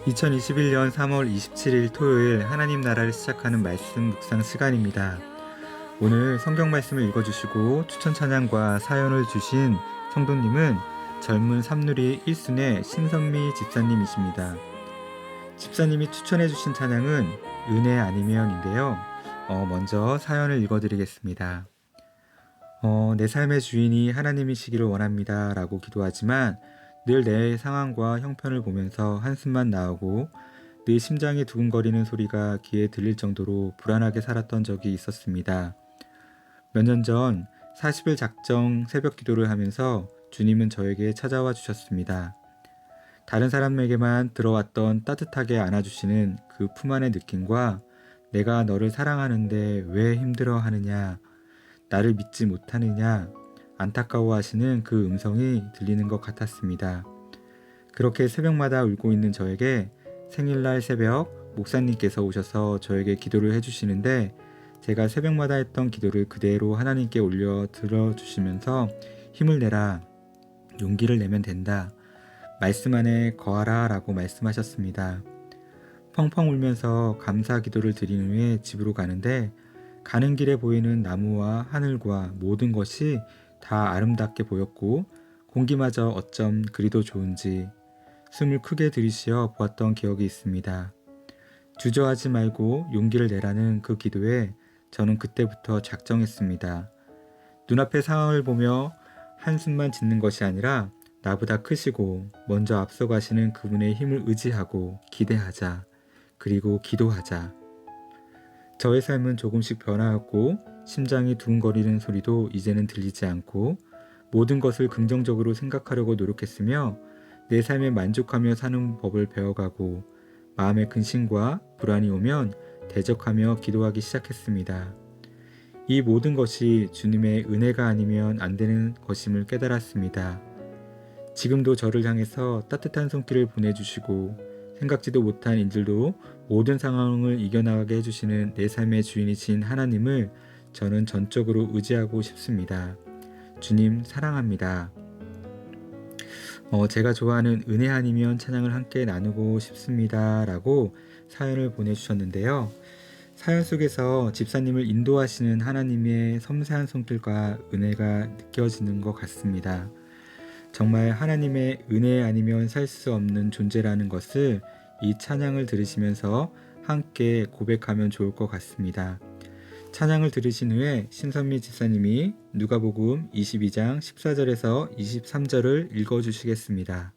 2021년 3월 27일 토요일 하나님 나라를 시작하는 말씀 묵상 시간입니다. 오늘 성경 말씀을 읽어주시고 추천 찬양과 사연을 주신 성도님은 젊은 삼누리 1순의 신선미 집사님이십니다. 집사님이 추천해 주신 찬양은 은혜 아니면인데요. 먼저 사연을 읽어드리겠습니다. 내 삶의 주인이 하나님이시기를 원합니다 라고 기도하지만 늘 내 상황과 형편을 보면서 한숨만 나오고 늘 심장이 두근거리는 소리가 귀에 들릴 정도로 불안하게 살았던 적이 있었습니다. 몇 년 전 40일 작정 새벽 기도를 하면서 주님은 저에게 찾아와 주셨습니다. 다른 사람에게만 들어왔던 따뜻하게 안아주시는 그 품 안의 느낌과 내가 너를 사랑하는데 왜 힘들어하느냐, 나를 믿지 못하느냐 안타까워하시는 그 음성이 들리는 것 같았습니다. 그렇게 새벽마다 울고 있는 저에게 생일날 새벽 목사님께서 오셔서 저에게 기도를 해주시는데 제가 새벽마다 했던 기도를 그대로 하나님께 올려 들어주시면서 힘을 내라, 용기를 내면 된다, 말씀 안에 거하라 라고 말씀하셨습니다. 펑펑 울면서 감사 기도를 드린 후에 집으로 가는데 가는 길에 보이는 나무와 하늘과 모든 것이 다 아름답게 보였고 공기마저 어쩜 그리도 좋은지 숨을 크게 들이쉬어 보았던 기억이 있습니다. 주저하지 말고 용기를 내라는 그 기도에 저는 그때부터 작정했습니다. 눈앞의 상황을 보며 한숨만 짓는 것이 아니라 나보다 크시고 먼저 앞서가시는 그분의 힘을 의지하고 기대하자. 그리고 기도하자. 저의 삶은 조금씩 변화하고 심장이 두근거리는 소리도 이제는 들리지 않고 모든 것을 긍정적으로 생각하려고 노력했으며 내 삶에 만족하며 사는 법을 배워가고 마음의 근심과 불안이 오면 대적하며 기도하기 시작했습니다. 이 모든 것이 주님의 은혜가 아니면 안 되는 것임을 깨달았습니다. 지금도 저를 향해서 따뜻한 손길을 보내주시고 생각지도 못한 일들도 모든 상황을 이겨나가게 해주시는 내 삶의 주인이신 하나님을 저는 전적으로 의지하고 싶습니다. 주님 사랑합니다. 제가 좋아하는 은혜 아니면 찬양을 함께 나누고 싶습니다 라고 사연을 보내주셨는데요. 사연 속에서 집사님을 인도하시는 하나님의 섬세한 손길과 은혜가 느껴지는 것 같습니다. 정말 하나님의 은혜 아니면 살 수 없는 존재라는 것을 이 찬양을 들으시면서 함께 고백하면 좋을 것 같습니다. 찬양을 들으신 후에 신선미 집사님이 누가복음 22장 14절에서 23절을 읽어주시겠습니다.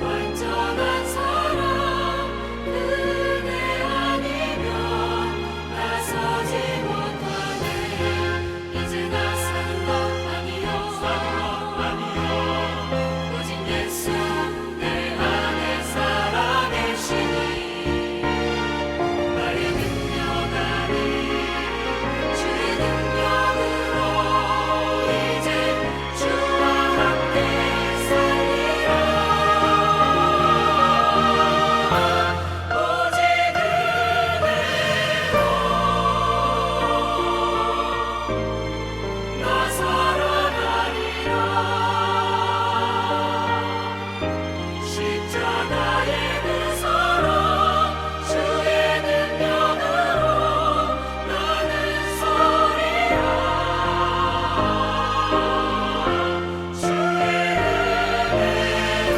완전한 사랑 그대 아니면 나서지 못하네. 이제 나 사는 것 아니요 오직 예수 내 안에 살아계시니 나의 능력 아닌 주의 능력으로 이제 주와 함께 살리라. 오직 은혜로 나 살아가리라. 십자가의 그 사랑 주의 능력으로 나는 서리라. 주의 은혜로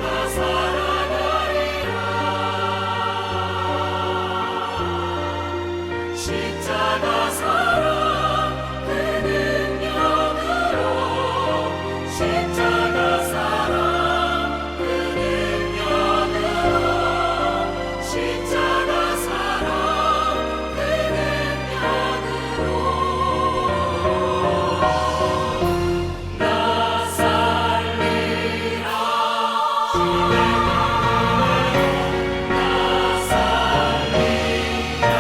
나 살아가리라. 십자가 사랑 그 능력으로 십자가 사랑 그 능력으로 십자가 사랑 그 능력으로 나 살리라. 주의 나 살리라.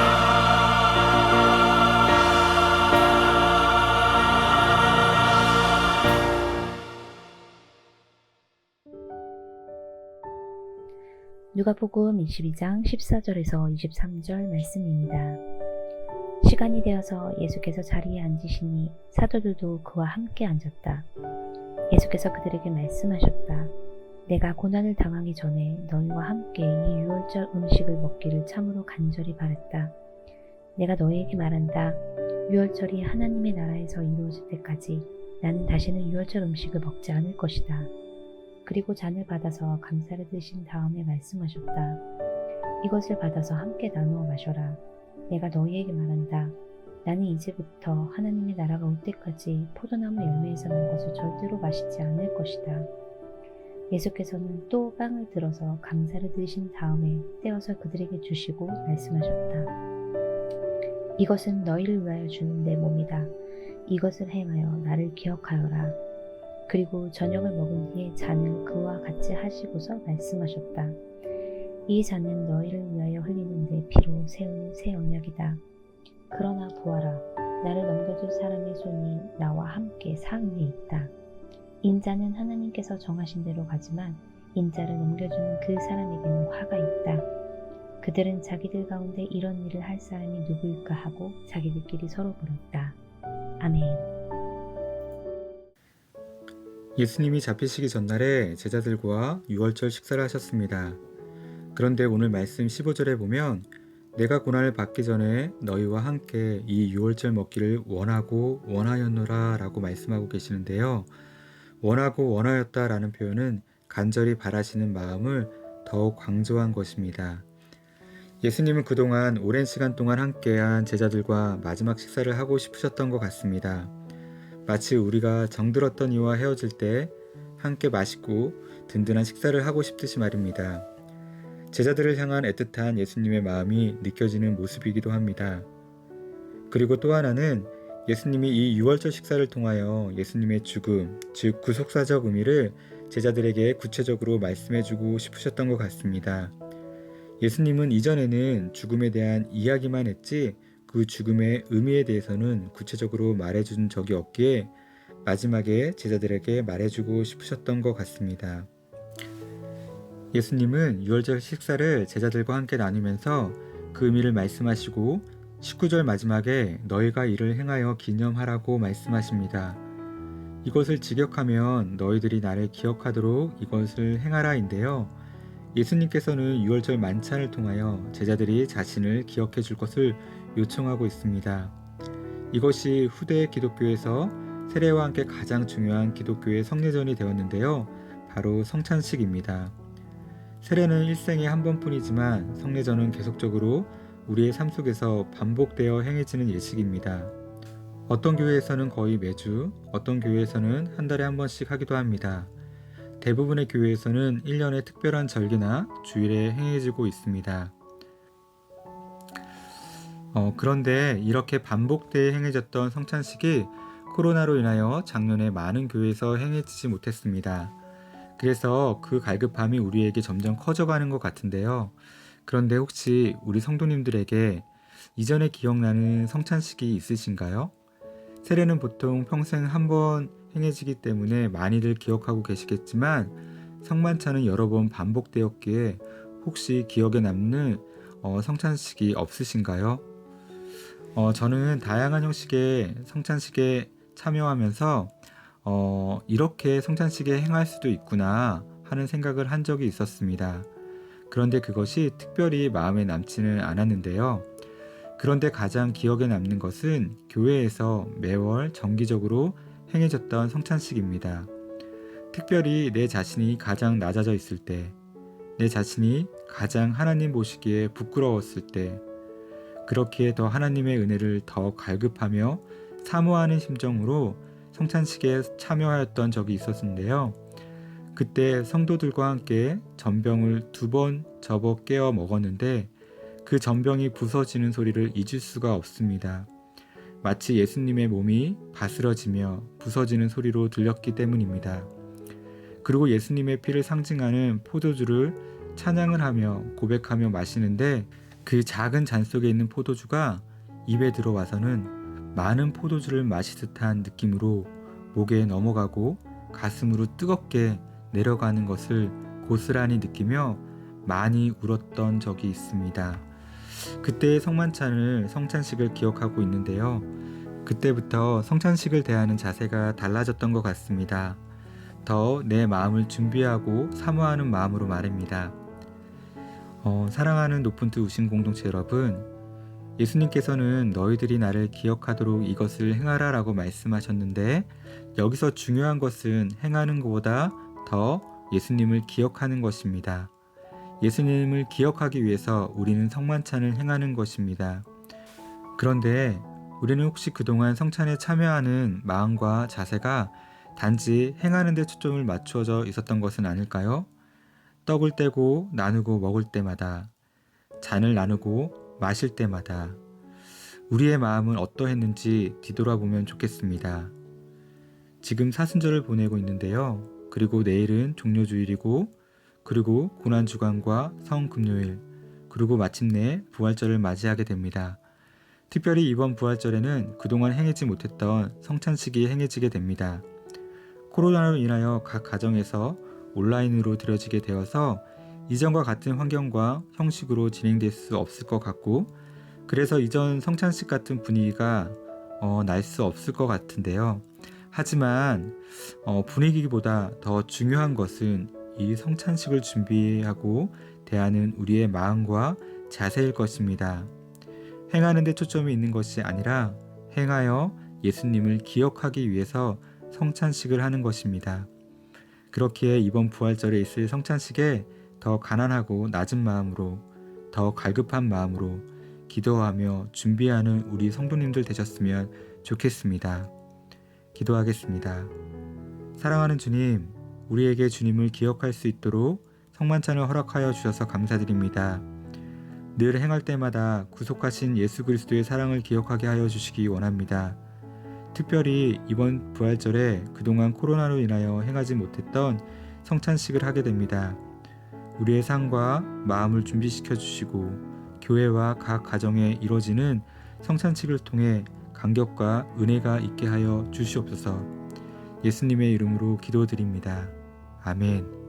누가복음 22장 14절에서 23절 말씀입니다. 시간이 되어서 예수께서 자리에 앉으시니 사도들도 그와 함께 앉았다. 예수께서 그들에게 말씀하셨다. 내가 고난을 당하기 전에 너희와 함께 이 유월절 음식을 먹기를 참으로 간절히 바랬다. 내가 너희에게 말한다. 유월절이 하나님의 나라에서 이루어질 때까지 나는 다시는 유월절 음식을 먹지 않을 것이다. 그리고 잔을 받아서 감사를 드신 다음에 말씀하셨다. 이것을 받아서 함께 나누어 마셔라. 내가 너희에게 말한다. 나는 이제부터 하나님의 나라가 올 때까지 포도나무 열매에서 난 것을 절대로 마시지 않을 것이다. 예수께서는 또 빵을 들어서 감사를 드신 다음에 떼어서 그들에게 주시고 말씀하셨다. 이것은 너희를 위하여 주는 내 몸이다. 이것을 행하여 나를 기억하여라. 그리고 저녁을 먹은 뒤에 잔을 그와 같이 하시고서 말씀하셨다. 이 잔은 너희를 위하여 흘리는 내 피로 세운 새 언약이다. 그러나 보아라, 나를 넘겨줄 사람의 손이 나와 함께 상 위에 있다. 인자는 하나님께서 정하신 대로 가지만 인자를 넘겨주는 그 사람에게는 화가 있다. 그들은 자기들 가운데 이런 일을 할 사람이 누구일까 하고 자기들끼리 서로 물었다. 아멘. 예수님이 잡히시기 전날에 제자들과 유월절 식사를 하셨습니다. 그런데 오늘 말씀 15절에 보면 내가 고난을 받기 전에 너희와 함께 이 유월절 먹기를 원하고 원하였노라 라고 말씀하고 계시는데요. 원하고 원하였다 라는 표현은 간절히 바라시는 마음을 더욱 강조한 것입니다. 예수님은 그동안 오랜 시간 동안 함께한 제자들과 마지막 식사를 하고 싶으셨던 것 같습니다. 마치 우리가 정들었던 이와 헤어질 때 함께 맛있고 든든한 식사를 하고 싶듯이 말입니다. 제자들을 향한 애틋한 예수님의 마음이 느껴지는 모습이기도 합니다. 그리고 또 하나는 예수님이 이 유월절 식사를 통하여 예수님의 죽음, 즉 구속사적 의미를 제자들에게 구체적으로 말씀해주고 싶으셨던 것 같습니다. 예수님은 이전에는 죽음에 대한 이야기만 했지 그 죽음의 의미에 대해서는 구체적으로 말해준 적이 없기에 마지막에 제자들에게 말해주고 싶으셨던 것 같습니다. 예수님은 유월절 식사를 제자들과 함께 나누면서 그 의미를 말씀하시고 19절 마지막에 너희가 이를 행하여 기념하라고 말씀하십니다. 이것을 직역하면 너희들이 나를 기억하도록 이것을 행하라인데요. 예수님께서는 유월절 만찬을 통하여 제자들이 자신을 기억해 줄 것을 요청하고 있습니다. 이것이 후대 기독교에서 세례와 함께 가장 중요한 기독교의 성례전이 되었는데요. 바로 성찬식입니다. 세례는 일생에 한 번뿐이지만 성례전은 계속적으로 우리의 삶 속에서 반복되어 행해지는 예식입니다. 어떤 교회에서는 거의 매주, 어떤 교회에서는 한 달에 한 번씩 하기도 합니다. 대부분의 교회에서는 1년에 특별한 절기나 주일에 행해지고 있습니다. 그런데 이렇게 반복되어 행해졌던 성찬식이 코로나로 인하여 작년에 많은 교회에서 행해지지 못했습니다. 그래서 그 갈급함이 우리에게 점점 커져가는 것 같은데요. 그런데 혹시 우리 성도님들에게 이전에 기억나는 성찬식이 있으신가요? 세례는 보통 평생 한 번 행해지기 때문에 많이들 기억하고 계시겠지만 성만찬은 여러 번 반복되었기에 혹시 기억에 남는 성찬식이 없으신가요? 저는 다양한 형식의 성찬식에 참여하면서 이렇게 성찬식에 행할 수도 있구나 하는 생각을 한 적이 있었습니다. 그런데 그것이 특별히 마음에 남지는 않았는데요. 그런데 가장 기억에 남는 것은 교회에서 매월 정기적으로 행해졌던 성찬식입니다. 특별히 내 자신이 가장 낮아져 있을 때, 내 자신이 가장 하나님 보시기에 부끄러웠을 때, 그렇기에 더 하나님의 은혜를 더 갈급하며 사모하는 심정으로 성찬식에 참여하였던 적이 있었는데요. 그때 성도들과 함께 전병을 2번 접어 깨어 먹었는데 그 전병이 부서지는 소리를 잊을 수가 없습니다. 마치 예수님의 몸이 바스러지며 부서지는 소리로 들렸기 때문입니다. 그리고 예수님의 피를 상징하는 포도주를 찬양을 하며 고백하며 마시는데 그 작은 잔 속에 있는 포도주가 입에 들어와서는 많은 포도주를 마시듯한 느낌으로 목에 넘어가고 가슴으로 뜨겁게 내려가는 것을 고스란히 느끼며 많이 울었던 적이 있습니다. 그때의 성찬식을 기억하고 있는데요. 그때부터 성찬식을 대하는 자세가 달라졌던 것 같습니다. 더 내 마음을 준비하고 사모하는 마음으로 말입니다. 사랑하는 높은 뜻 우신 공동체 여러분, 예수님께서는 너희들이 나를 기억하도록 이것을 행하라 라고 말씀하셨는데 여기서 중요한 것은 행하는 것보다 더 예수님을 기억하는 것입니다. 예수님을 기억하기 위해서 우리는 성만찬을 행하는 것입니다. 그런데 우리는 혹시 그동안 성찬에 참여하는 마음과 자세가 단지 행하는 데 초점을 맞추어져 있었던 것은 아닐까요? 떡을 떼고 나누고 먹을 때마다, 잔을 나누고 마실 때마다 우리의 마음은 어떠했는지 뒤돌아보면 좋겠습니다. 지금 사순절을 보내고 있는데요. 그리고 내일은 종료주일이고 그리고 고난주간과 성금요일 그리고 마침내 부활절을 맞이하게 됩니다. 특별히 이번 부활절에는 그동안 행하지 못했던 성찬식이 행해지게 됩니다. 코로나로 인하여 각 가정에서 온라인으로 드려지게 되어서 이전과 같은 환경과 형식으로 진행될 수 없을 것 같고 그래서 이전 성찬식 같은 분위기가 날 수 없을 것 같은데요. 하지만 분위기보다 더 중요한 것은 이 성찬식을 준비하고 대하는 우리의 마음과 자세일 것입니다. 행하는 데 초점이 있는 것이 아니라 행하여 예수님을 기억하기 위해서 성찬식을 하는 것입니다. 그렇기에 이번 부활절에 있을 성찬식에 더 가난하고 낮은 마음으로 더 갈급한 마음으로 기도하며 준비하는 우리 성도님들 되셨으면 좋겠습니다. 기도하겠습니다. 사랑하는 주님, 우리에게 주님을 기억할 수 있도록 성만찬을 허락하여 주셔서 감사드립니다. 늘 행할 때마다 구속하신 예수 그리스도의 사랑을 기억하게 하여 주시기 원합니다. 특별히 이번 부활절에 그동안 코로나로 인하여 행하지 못했던 성찬식을 하게 됩니다. 우리의 삶과 마음을 준비시켜 주시고 교회와 각 가정에 이루어지는 성찬식을 통해 감격과 은혜가 있게 하여 주시옵소서. 예수님의 이름으로 기도드립니다. 아멘.